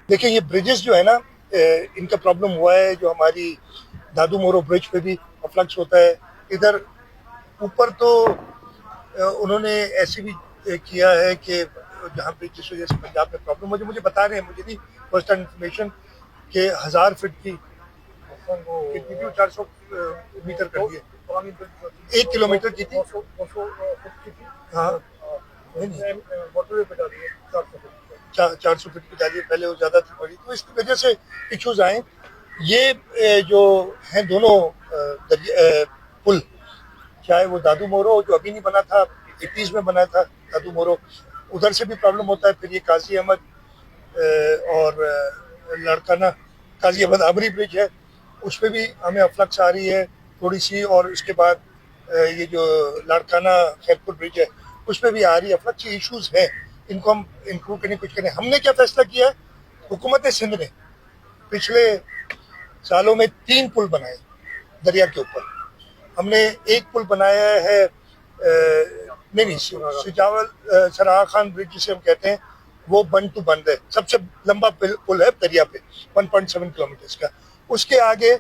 देखिए ये ब्रिजेस जो है ना, इनका प्रॉब्लम हुआ है। जो हमारी दादू मोरो ब्रिज पे भी फ्लक्स होता है। इधर ऊपर तो उन्होंने ऐसे भी किया है कि जहाँ पे जिस वजह से पंजाब में प्रॉब्लम, मुझे बता रहे हैं, मुझे नहीं फर्स्ट हैंड इन्फॉर्मेशन, के 1000 फीट की कितनी थी, 400 मीटर कर दिए, 1 किलोमीटर की थी। हाँ नहीं, 400 फीट की डाली, पहले वो ज्यादा थी बड़ी, तो इसकी वजह से इश्यूज आए। ये जो हैं दोनों पुल, चाहे वो दादू मोरो जो अभी नहीं बना था, 80s में बना था दादू मोरो, उधर से भी प्रॉब्लम होता है। फिर ये काजी अहमद और लड़काना काजी अहमद आबरी ब्रिज है, उस पर भी हमें अफ्लक्स आ रही है थोड़ी सी। और उसके बाद ये जो लाड़काना खैरपुर ब्रिज है, उस पर भी आ रही है अफ्लक्स। इश्यूज हैं, इनको हम इम्प्रूव करने की कोशिश करें। हमने क्या फैसला किया है, हुकूमत सिंध ने पिछले सालों में 3 पुल बनाए दरिया के ऊपर। हमने एक पुल बनाया है, नहीं सिजावल सराहा खान ब्रिज जिसे हम कहते हैं, वो बंद टू बंद है, सबसे लंबा पुल है दरिया पे, 1.7 किलोमीटर का। उसके आगे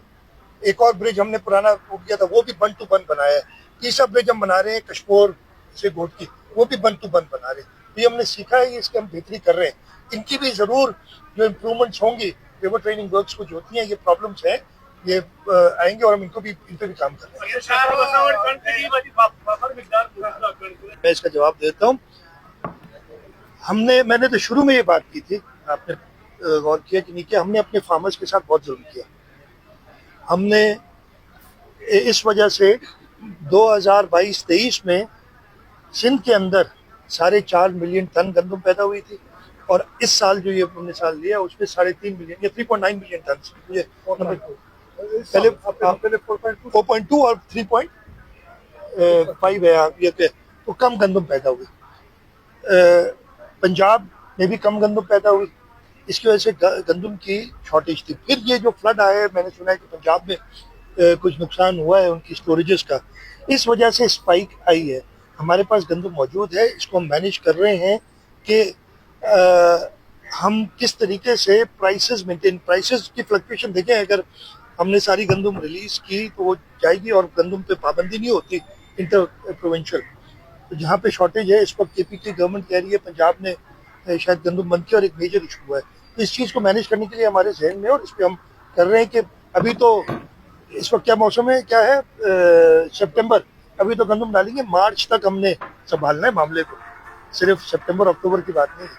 एक और ब्रिज हमने पुराना टूट गया था, वो भी बंद टू बंद बनाया है। तीसरा ब्रिज हम बना रहे हैं कश्मीर से गोट की, वो भी बंद टू बंद बना रहे हैं। तो ये हमने सीखा है, इसकी हम बेहतरी कर रहे हैं। इनकी भी जरूर जो इम्प्रूवमेंट्स होंगी, रिवर ट्रेनिंग वर्क्स कुछ होती हैं, ये प्रॉब्लम्स हैं, ये आएंगे और हम इन पर भी काम कर रहे हैं। मैं इसका जवाब देता हूँ। मैंने तो शुरू में ये बात की थी, आपने गौर किया कि नहीं किया, हमने अपने फार्मर्स के साथ बहुत जुल्म किया। हमने इस वजह से 2022-23 में सिंध के अंदर 4.5 मिलियन टन गंदम पैदा हुई थी, और इस साल जो ये हमने साल लिया उसमें 3.5 मिलियन या 3.9 मिलियन टन, पहले 4.2 और 3.5 है ये, तो कम गंदम पैदा हुई। पंजाब में भी कम गंदम पैदा हुई, इसकी वजह से गंदम की शॉर्टेज थी। फिर ये जो फ्लड आया है, मैंने सुना है कि पंजाब में कुछ नुकसान हुआ है उनकी स्टोरेजेस का, इस वजह से स्पाइक आई है। हमारे पास गंदम मौजूद है, इसको हम मैनेज कर रहे हैं कि हम किस तरीके से प्राइसेस की फ्लक्चुएशन देखें। अगर हमने सारी गंदम रिलीज की तो वो जाएगी, और गंदम पे पाबंदी नहीं होती इंटर प्रोविंशियल। तो जहाँ पे शॉर्टेज है, इस वक्त केपी की गवर्नमेंट कह रही है पंजाब ने शायद गंदम बंद किया और एक मेजर इशू हुआ है। तो इस चीज़ को मैनेज करने के लिए हमारे जहन में, और इस पर हम कर रहे हैं कि अभी तो इस वक्त क्या मौसम है, क्या है, सितंबर, अभी तो गंदम डालेंगे, मार्च तक हमने संभालना है मामले को, सिर्फ सितंबर अक्टूबर की बात नहीं।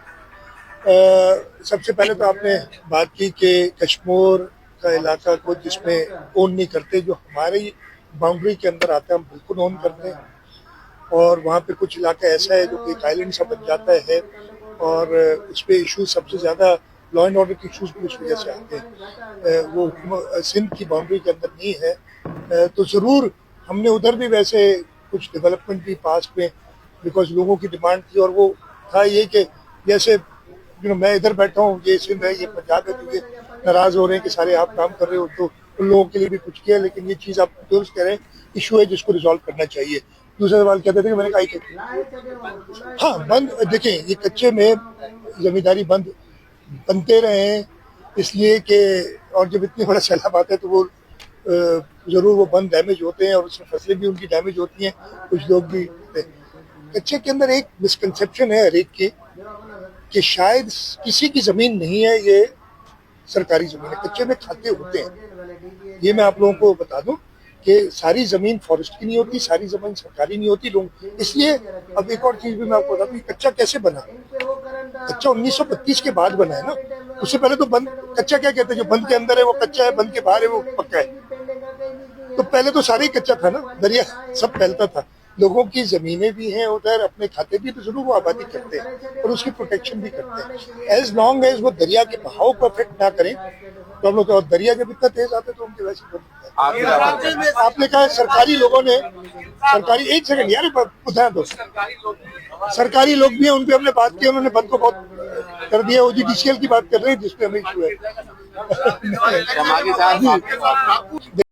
सबसे पहले तो आपने बात की कि कश्मीर का इलाका को जिसमें ओन नहीं करते, जो हमारी बाउंड्री के अंदर आता है हम बिल्कुल ओन करते हैं। और वहाँ पे कुछ इलाका ऐसा है जो कि एक आइलैंड सा बन जाता है, और उस पर इशूज सबसे ज़्यादा लॉ एंड ऑर्डर के इशूज भी उस वजह से आते हैं। वो सिंध की बाउंड्री के अंदर नहीं है। तो ज़रूर हमने उधर भी वैसे कुछ डेवलपमेंट भी पास में, बिकॉज लोगों की डिमांड थी, और वो था ये कि जैसे मैं इधर बैठा हूँ, ये सिंध है, ये पंजाब है, तो ये नाराज़ हो रहे हैं कि सारे आप काम कर रहे हो, तो उन लोगों के लिए भी कुछ किया। लेकिन ये चीज़ आप दुरुस्त कह रहे हैं, इशू है जिसको रिजॉल्व करना चाहिए। दूसरा सवाल कहते थे कि मैंने कहा हाँ बंद, देखें ये कच्चे में जमींदारी बंद बनते रहे हैं, इसलिए कि, और जब इतनी बड़ा सैलाब आता है तो वो जरूर वो बंद डैमेज होते हैं, और उसमें फसलें भी उनकी डैमेज होती हैं, कुछ लोग भी। कच्चे के अंदर एक मिसकंसेप्शन है हर एक की, कि शायद किसी की जमीन नहीं है, ये सरकारी जमीन है। कच्चे में खाते होते हैं, ये मैं आप लोगों को बता दूं कि सारी जमीन फॉरेस्ट की नहीं होती, सारी जमीन सरकारी नहीं होती लोग। इसलिए अब एक और चीज भी मैं आपको बता दूं, कच्चा कैसे बना। कच्चा 1932 के बाद बना है ना, उससे पहले तो बंद, कच्चा क्या कहते हैं, जो बंद के अंदर है वो कच्चा है, बंद के बाहर है वो पक्का है। तो पहले तो सारा ही कच्चा था ना, दरिया सब फैलता था, लोगों की जमीनें भी हैं उधर, अपने खाते भी, तो जरूर वो आबादी करते हैं और उसकी प्रोटेक्शन भी करते हैं, एज लॉन्ग एज वो दरिया के बहाव को अफेक्ट ना करें। तो हम लोग, और दरिया जब इतना तेज आते तो उनके वैसे आपने कहा सरकारी लोगों ने, सरकारी, एक सेकंड यार बताया दो, सरकारी लोग भी हैं, उन पे हमने बात की, उन्होंने बंद को बहुत कर दिया। OGDCL की बात कर रहे हैं जिसपे हमें इशू है।